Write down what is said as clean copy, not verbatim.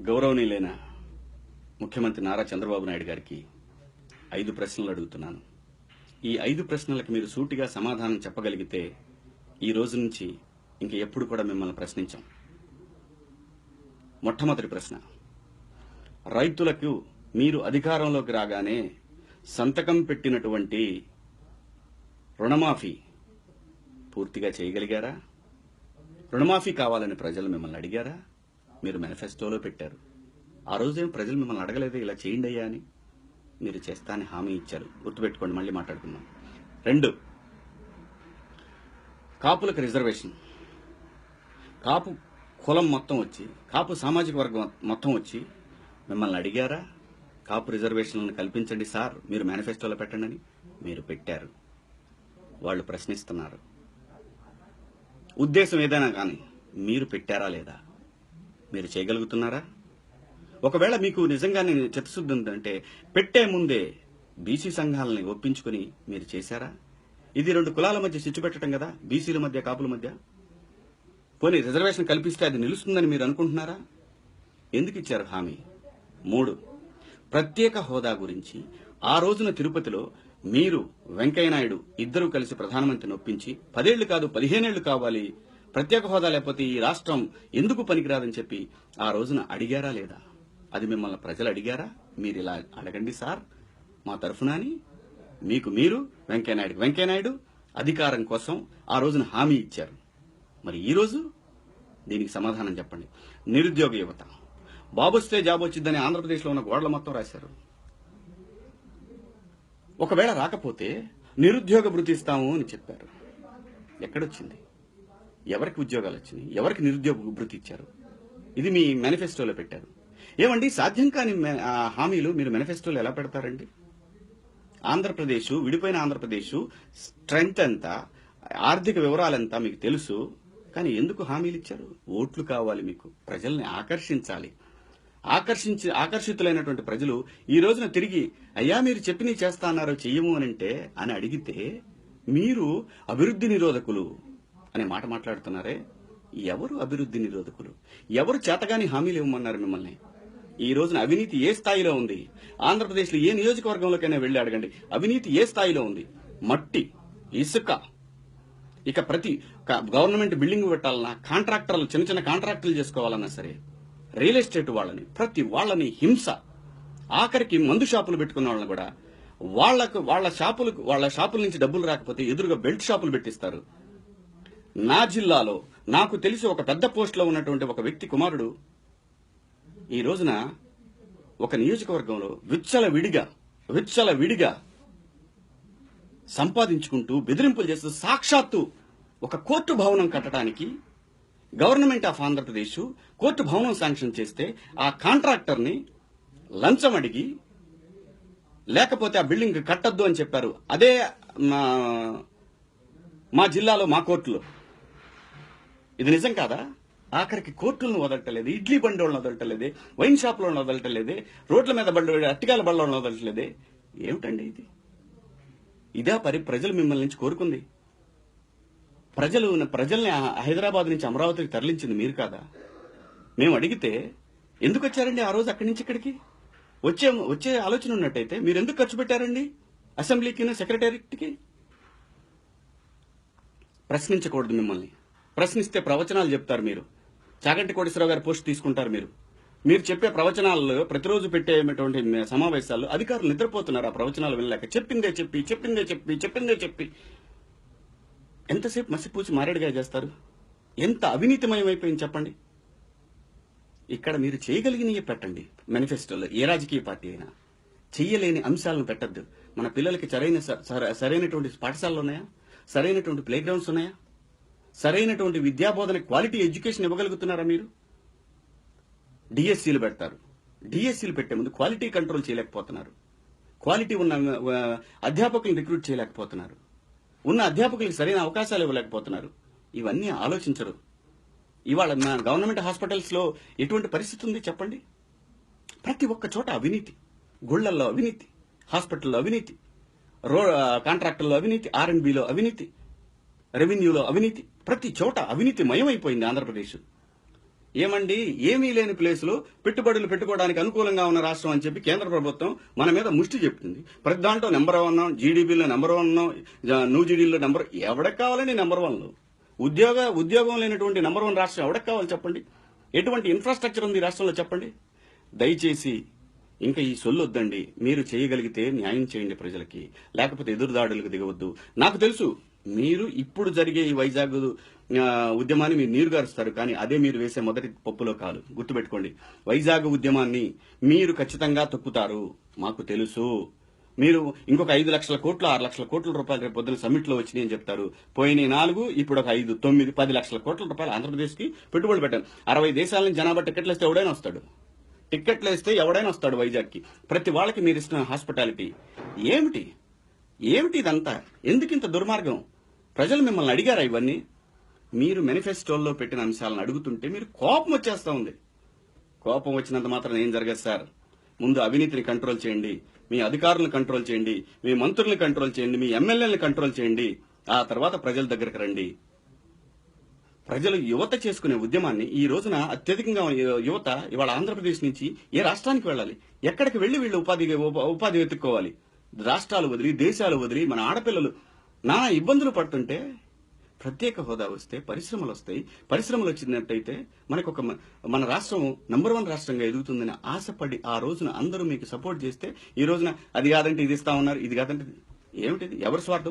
గౌరవనీయులైన ముఖ్యమంత్రి నారా చంద్రబాబు నాయుడు గారికి 5 ప్రశ్నలు అడుగుతున్నాను. ఈ 5 ప్రశ్నలకు మీరు సూటిగా సమాధానం చెప్పగలిగితే ఈ రోజు నుంచి ఇంక ఎప్పుడు కూడా మిమ్మల్ని ప్రశ్నించాం. మొట్టమొదటి ప్రశ్న, రైతులకు మీరు అధికారంలోకి రాగానే సంతకం పెట్టినటువంటి రుణమాఫీ పూర్తిగా చేయగలిగారా? రుణమాఫీ కావాలని ప్రజలు మిమ్మల్ని అడిగారా? మీరు మేనిఫెస్టోలో పెట్టారు. ఆ రోజేం ప్రజలు మిమ్మల్ని అడగలేదే ఇలా చేయండి అయ్యా అని? మీరు చేస్తా అని హామీ ఇచ్చారు. గుర్తుపెట్టుకోండి, మళ్ళీ మాట్లాడుకుందాం. 2, కాపులకు రిజర్వేషన్. కాపు కులం మొత్తం వచ్చి, కాపు సామాజిక వర్గం మొత్తం వచ్చి మిమ్మల్ని అడిగారా? కాపు రిజర్వేషన్లను కల్పించండి సార్, మీరు మేనిఫెస్టోలో పెట్టండి అని. మీరు పెట్టారు. వాళ్ళు ప్రశ్నిస్తున్నారు. ఉద్దేశం ఏదైనా కానీ మీరు పెట్టారా లేదా? మీరు చేయగలుగుతున్నారా? ఒకవేళ మీకు నిజంగానే చిత్తశుద్ధి ఉందంటే పెట్టే ముందే బీసీ సంఘాలని ఒప్పించుకుని మీరు చేశారా? ఇది 2 కులాల మధ్య చిచ్చు పెట్టడం కదా, బీసీల మధ్య కాపుల మధ్య. పోనీ రిజర్వేషన్ కల్పిస్తే అది నిలుస్తుందని మీరు అనుకుంటున్నారా? ఎందుకు ఇచ్చారు హామీ? 3, ప్రత్యేక హోదా గురించి ఆ రోజున తిరుపతిలో మీరు వెంకయ్యనాయుడు ఇద్దరూ కలిసి ప్రధానమంత్రిని ఒప్పించి 10 ఏళ్లు కాదు 15 ఏళ్లు కావాలి, ప్రత్యేక హోదా లేకపోతే ఈ రాష్ట్రం ఎందుకు పనికిరాదని చెప్పి ఆ రోజున అడిగారా లేదా? అది మిమ్మల్ని ప్రజలు అడిగారా? మీరు ఇలా అడగండి సార్ మా తరఫున అని మీకు మీరు వెంకయ్యనాయుడు అధికారం కోసం ఆ రోజున హామీ ఇచ్చారు. మరి ఈ రోజు దీనికి సమాధానం చెప్పండి. నిరుద్యోగ యువత, బాబు వస్తే జాబ్ వచ్చిందని ఆంధ్రప్రదేశ్లో ఉన్న గోడల మొత్తం రాశారు. ఒకవేళ రాకపోతే నిరుద్యోగ భృతి ఇస్తాము అని చెప్పారు. ఎక్కడొచ్చింది? ఎవరికి ఉద్యోగాలు వచ్చినాయి? ఎవరికి నిరుద్యోగ భృతి ఇచ్చారు? ఇది మీ మేనిఫెస్టోలో పెట్టారు. ఏమండి, సాధ్యం కాని హామీలు మీరు మేనిఫెస్టోలో ఎలా పెడతారండి? ఆంధ్రప్రదేశ్, విడిపోయిన ఆంధ్రప్రదేశ్ స్ట్రెంగ్త్ ఎంత, ఆర్థిక వివరాలెంత మీకు తెలుసు. కానీ ఎందుకు హామీలు ఇచ్చారు? ఓట్లు కావాలి మీకు, ప్రజల్ని ఆకర్షించాలి. ఆకర్షితులైనటువంటి ప్రజలు ఈ రోజున తిరిగి అయ్యా మీరు చెప్పిన చేస్తా అన్నారో చెయ్యము అని అడిగితే మీరు అభివృద్ధి నిరోధకులు అనే మాట మాట్లాడుతున్నారే. ఎవరు అభివృద్ధి నిరోధకులు? ఎవరు చేతగాని హామీలు ఇవ్వమన్నారు మిమ్మల్ని? ఈ రోజున అవినీతి ఏ స్థాయిలో ఉంది? ఆంధ్రప్రదేశ్లో ఏ నియోజకవర్గంలోకైనా వెళ్లి అడగండి, అవినీతి ఏ స్థాయిలో ఉంది? మట్టి, ఇసుక, ఇక ప్రతి గవర్నమెంట్ బిల్డింగ్ పెట్టాలన్నా, కాంట్రాక్టర్లు చిన్న చిన్న కాంట్రాక్టులు చేసుకోవాలన్నా సరే, రియల్ ఎస్టేట్ వాళ్ళని, ప్రతి వాళ్ళని హింస. ఆఖరికి మందు షాపులు పెట్టుకున్న వాళ్ళని కూడా వాళ్ళ షాపుల నుంచి డబ్బులు రాకపోతే ఎదురుగా బెల్ట్ షాపులు పెట్టిస్తారు. నా జిల్లాలో నాకు తెలిసి ఒక పెద్ద పోస్టులో ఉన్నటువంటి ఒక వ్యక్తి కుమారుడు ఈ రోజున ఒక నియోజకవర్గంలో విచ్చలవిడిగా సంపాదించుకుంటూ బెదిరింపులు చేస్తూ సాక్షాత్తు ఒక కోర్టు భవనం కట్టడానికి గవర్నమెంట్ ఆఫ్ ఆంధ్రప్రదేశ్ కోర్టు భవనం శాంక్షన్ చేస్తే ఆ కాంట్రాక్టర్ని లంచం అడిగి లేకపోతే ఆ బిల్డింగ్ కట్టద్దు అని చెప్పారు. అదే మా జిల్లాలో మా కోర్టులో. ఇది నిజం కాదా? ఆఖరికి కోర్టులను వదలటలేదే, ఇడ్లీ బండి వాళ్ళని వదలటలేదే, వైన్ షాపులను వదలటలేదే, రోడ్ల మీద అట్టికాల బండ్లను వదలటలేదే. ఏమిటండి ఇది? ఇదే ప్రజలు మిమ్మల్ని నుంచి కోరుకుంది. ప్రజల్ని హైదరాబాద్ నుంచి అమరావతికి తరలించింది మీరు కాదా? మేము అడిగితే ఎందుకు వచ్చారండి ఆ రోజు అక్కడి నుంచి ఇక్కడికి? వచ్చే ఆలోచన ఉన్నట్టయితే మీరు ఎందుకు ఖర్చు పెట్టారండి అసెంబ్లీకి, సెక్రటేరియట్కి? ప్రశ్నించకూడదు మిమ్మల్ని. ప్రశ్నిస్తే ప్రవచనాలు చెప్తారు మీరు. చాగంటి కోటేశ్వరరావు గారి పోస్ట్ తీసుకుంటారు మీరు. మీరు చెప్పే ప్రవచనాల్లో ప్రతిరోజు పెట్టేటువంటి సమావేశాల్లో అధికారులు నిద్రపోతున్నారు ఆ ప్రవచనాలు వినలేక. చెప్పిందే చెప్పి ఎంతసేపు మసిపూసి మారేడుగా చేస్తారు? ఎంత అవినీతిమయమైపోయింది చెప్పండి. ఇక్కడ మీరు చేయగలిగినవి పెట్టండి మేనిఫెస్టోలో. ఏ రాజకీయ పార్టీ అయినా చెయ్యలేని అంశాలను పెట్టద్దు. మన పిల్లలకి సరైనటువంటి పాఠశాలలు ఉన్నాయా? సరైనటువంటి ప్లే గ్రౌండ్స్ ఉన్నాయా? సరైనటువంటి విద్యాబోధన క్వాలిటీ ఎడ్యుకేషన్ ఇవ్వగలుగుతున్నారా మీరు? డిఎస్సీలు పెడతారు. డిఎస్సీలు పెట్టే ముందు క్వాలిటీ కంట్రోల్ చేయలేకపోతున్నారు. క్వాలిటీ ఉన్న అధ్యాపకులను రిక్రూట్ చేయలేకపోతున్నారు. ఉన్న అధ్యాపకులకు సరైన అవకాశాలు ఇవ్వలేకపోతున్నారు. ఇవన్నీ ఆలోచించరు. ఇవాళ గవర్నమెంట్ హాస్పిటల్స్ లో ఎటువంటి పరిస్థితి ఉంది చెప్పండి? ప్రతి ఒక్క చోట అవినీతి. గుళ్లల్లో అవినీతి, హాస్పిటల్లో అవినీతి, కాంట్రాక్టర్లో అవినీతి, R&Bలో అవినీతి, రెవెన్యూలో అవినీతి. ప్రతి చోట అవినీతి మయమైపోయింది ఆంధ్రప్రదేశ్. ఏమండి, ఏమీ లేని ప్లేసులో పెట్టుబడులు పెట్టుకోవడానికి అనుకూలంగా ఉన్న రాష్ట్రం అని చెప్పి కేంద్ర ప్రభుత్వం మన మీద ముష్టి చెప్తుంది. ప్రతి దాంట్లో నెంబర్ 1 ఉన్నాం, జీడీపీలో నెంబర్ 1 ఉన్నాం, జీడీలో నెంబర్. ఎవరికి కావాలండి నెంబర్ 1? ఉద్యోగం లేనటువంటి నెంబర్ 1 రాష్ట్రం ఎవరికి కావాలి చెప్పండి? ఎటువంటి ఇన్ఫ్రాస్ట్రక్చర్ ఉంది ఈ రాష్ట్రంలో చెప్పండి? దయచేసి ఇంకా ఈ సొల్లు వద్దండి. మీరు చేయగలిగితే న్యాయం చేయండి ప్రజలకి, లేకపోతే ఎదురుదాడులకు దిగవద్దు. నాకు తెలుసు మీరు ఇప్పుడు జరిగే ఈ వైజాగ్ ఉద్యమాన్ని మీరు నీరుగారుస్తారు, కానీ అదే మీరు వేసే మొదటి పప్పులో కాలు. గుర్తుపెట్టుకోండి, వైజాగ్ ఉద్యమాన్ని మీరు ఖచ్చితంగా తొక్కుతారు, మాకు తెలుసు. మీరు ఇంకొక 5 లక్షల కోట్లు 6 లక్షల కోట్ల రూపాయలు రేపు పొద్దున సమ్మిట్ లో వచ్చినాయి అని చెప్తారు. పోయిన 4 ఇప్పుడు ఒక 5 9 10 లక్షల కోట్ల రూపాయలు ఆంధ్రప్రదేశ్ కి పెట్టుబడులు పెట్టారు. 60 దేశాల నుంచి జనాభా టికెట్లు వేస్తే ఎవడైనా వస్తాడు. టిక్కెట్లు వేస్తే ఎవడైనా వస్తాడు వైజాగ్ కి. ప్రతి వాళ్ళకి మీరు ఇస్తున్న హాస్పిటాలిటీ ఏమిటి? ఇదంతా ఎందుకు ఇంత దుర్మార్గం? ప్రజలు మిమ్మల్ని అడిగారా ఇవన్నీ? మీరు మేనిఫెస్టోల్లో పెట్టిన అంశాలను అడుగుతుంటే మీరు కోపం వచ్చేస్తా ఉంది. కోపం వచ్చినంత మాత్రం ఏం జరగదు సార్. ముందు అవినీతిని కంట్రోల్ చేయండి, మీ అధికారులను కంట్రోల్ చేయండి, మీ మంత్రులను కంట్రోల్ చేయండి, మీ ఎమ్మెల్యేలను కంట్రోల్ చేయండి. ఆ తర్వాత ప్రజల దగ్గరకు రండి. ప్రజలు యువత చేసుకునే ఉద్యమాన్ని ఈ రోజున అత్యధికంగా యువత ఇవాళ ఆంధ్రప్రదేశ్ నుంచి ఏ రాష్ట్రానికి వెళ్ళాలి? ఎక్కడికి వెళ్లి వీళ్ళు ఉపాధి వెతుక్కోవాలి? రాష్ట్రాలు వదిలి, దేశాలు వదిలి మన ఆడపిల్లలు నానా ఇబ్బందులు పడుతుంటే ప్రత్యేక హోదా వస్తే పరిశ్రమలు వస్తాయి. పరిశ్రమలు వచ్చినట్టయితే మనకు మన రాష్ట్రం నంబర్ 1 రాష్ట్రంగా ఎదుగుతుందని ఆశపడి ఆ రోజున అందరూ మీకు సపోర్ట్ చేస్తే ఈ రోజున అది కాదంటే ఇది ఇస్తా ఉన్నారు, ఇది కాదంటే ఏమిటిది? ఎవరి స్వార్థం?